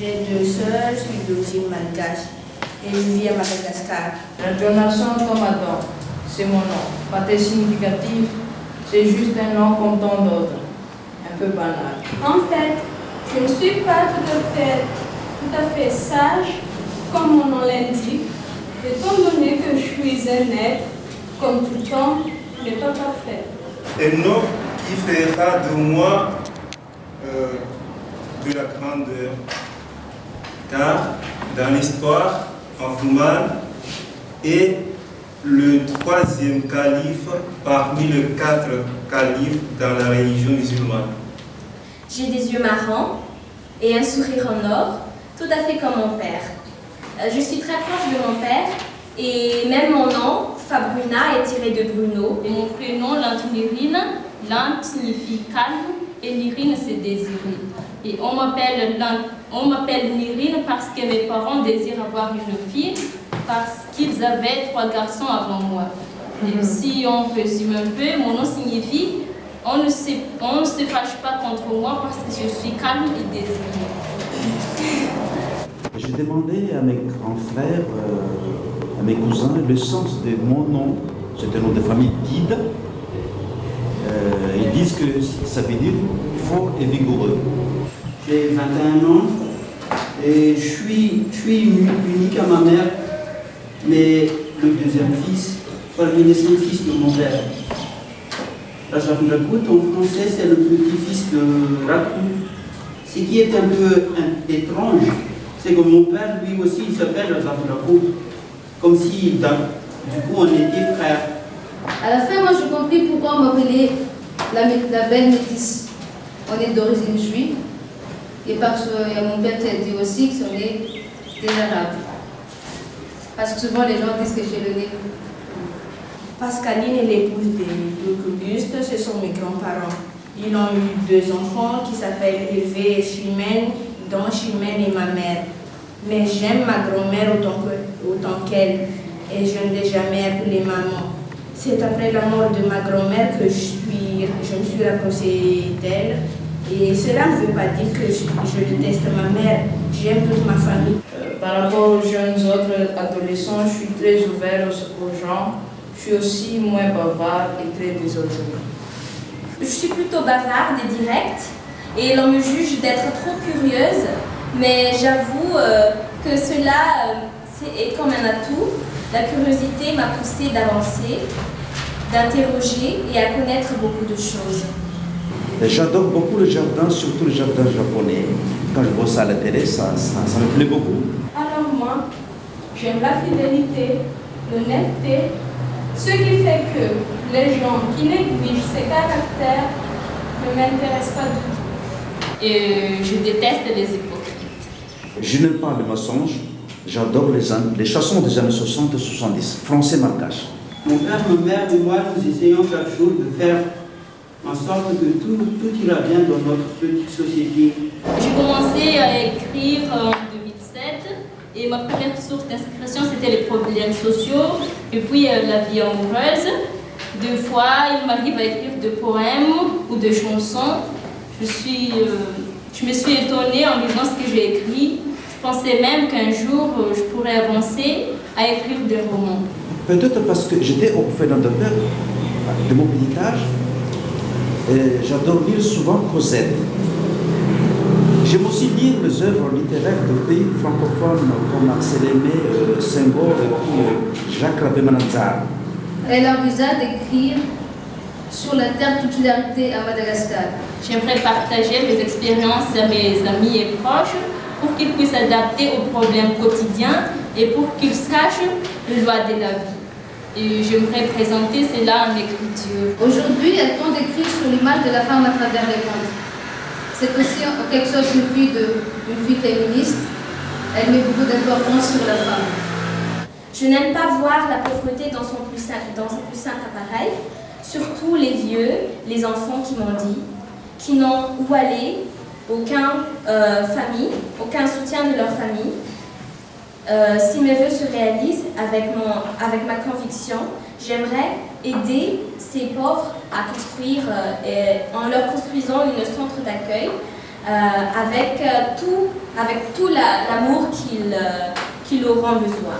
J'ai 2 sœurs, je suis d'origine malgache et je vis à Madagascar. L'intonation Tomadon, c'est mon nom. Pas très significatif, c'est juste un nom comme tant d'autres, un peu banal. En fait, je ne suis pas tout à fait sage, comme mon nom l'indique, étant donné que je suis un être, comme tout homme, mais pas parfait. Un nom qui fera de moi de la grandeur. Car dans l'histoire, Afouman est le 3e calife parmi les 4 califes dans la religion musulmane. J'ai des yeux marrants et un sourire en or, tout à fait comme mon père. Je suis très proche de mon père et même mon nom, Fabruna, est tiré de Bruno. Et mon prénom, Lantinirine, Lant signifie calme et Nirine c'est désiré. Et on m'appelle Nirine parce que mes parents désirent avoir une fille parce qu'ils avaient 3 garçons avant moi. Et si on résume un peu, mon nom signifie on ne se fâche pas contre moi parce que je suis calme et désirée. J'ai demandé à mes grands frères, à mes cousins, le sens de mon nom. C'est un nom de famille Dide. Ils disent que ça veut dire fort et vigoureux. J'ai 21 ans et je suis unique à ma mère, mais le 2e fils, pas le 2e fils de mon père. Rajakout en français, c'est le petit-fils de Rakou. Ce qui est un peu étrange, c'est que mon père, lui aussi, il s'appelle Rajakout, comme si, du coup, on était frères. À la fin, moi, j'ai compris pourquoi on m'appelait la belle métisse. On est d'origine juive. Et parce que mon père t'a dit aussi qu'on est des Arabes. Parce que souvent, les gens disent que j'ai le nez. Pascaline est l'épouse d'Auguste, ce sont mes grands-parents. Ils ont eu 2 enfants qui s'appellent Hervé et Chimène, dont Chimène est ma mère. Mais j'aime ma grand-mère autant qu'elle et je ne l'ai jamais appelée maman. C'est après la mort de ma grand-mère que je me suis rapprochée d'elle. Et cela ne veut pas dire que je déteste ma mère, j'aime toute ma famille. Par rapport aux jeunes autres adolescents, je suis très ouvert aux gens. Je suis aussi moins bavard et très désordonné. Je suis plutôt bavarde et directe et l'on me juge d'être trop curieuse, mais j'avoue que cela est comme un atout. La curiosité m'a poussée d'avancer, d'interroger et à connaître beaucoup de choses. J'adore beaucoup le jardin, surtout le jardin japonais. Quand je vois ça à la télé, ça me plaît beaucoup. Alors moi, j'aime la fidélité, l'honnêteté, ce qui fait que les gens qui négligent ces caractères ne m'intéressent pas du tout. Et je déteste les hypocrites. Je n'aime pas les mensonges. J'adore les chansons des années 60-70, français malgache. Mon père, ma mère et moi, nous essayons chaque jour de faire en sorte que tout ira bien dans notre petite société. J'ai commencé à écrire en 2007 et ma première source d'inspiration c'était les problèmes sociaux et puis la vie amoureuse. 2 fois, il m'arrive à écrire des poèmes ou des chansons. Je me suis étonnée en lisant ce que j'ai écrit. Je pensais même qu'un jour je pourrais avancer à écrire des romans. Peut-être parce que j'étais orphelin de père de mon petit âge. J'adore lire souvent Cosette. J'aime aussi lire les œuvres littéraires de pays francophones comme Marcel Aimé, Senghor et puis Jacques Rabé-Manazar. Elle envisage d'écrire sur la terre toute solidarité à Madagascar. J'aimerais partager mes expériences à mes amis et proches pour qu'ils puissent s'adapter aux problèmes quotidiens et pour qu'ils sachent les lois de la vie. Et j'aimerais présenter cela en écriture. Aujourd'hui, elle tente d'écrire sur l'image de la femme à travers les contes. C'est aussi en quelque sorte une fille féministe. Elle met beaucoup d'importance sur la femme. Je n'aime pas voir la pauvreté dans son plus simple appareil, surtout les vieux, les enfants qui m'ont dit, qui n'ont où aller, aucun soutien de leur famille. Si mes vœux se réalisent avec ma conviction, j'aimerais aider ces pauvres à construire, en leur construisant un centre d'accueil, avec tout l'amour qu'ils auront besoin.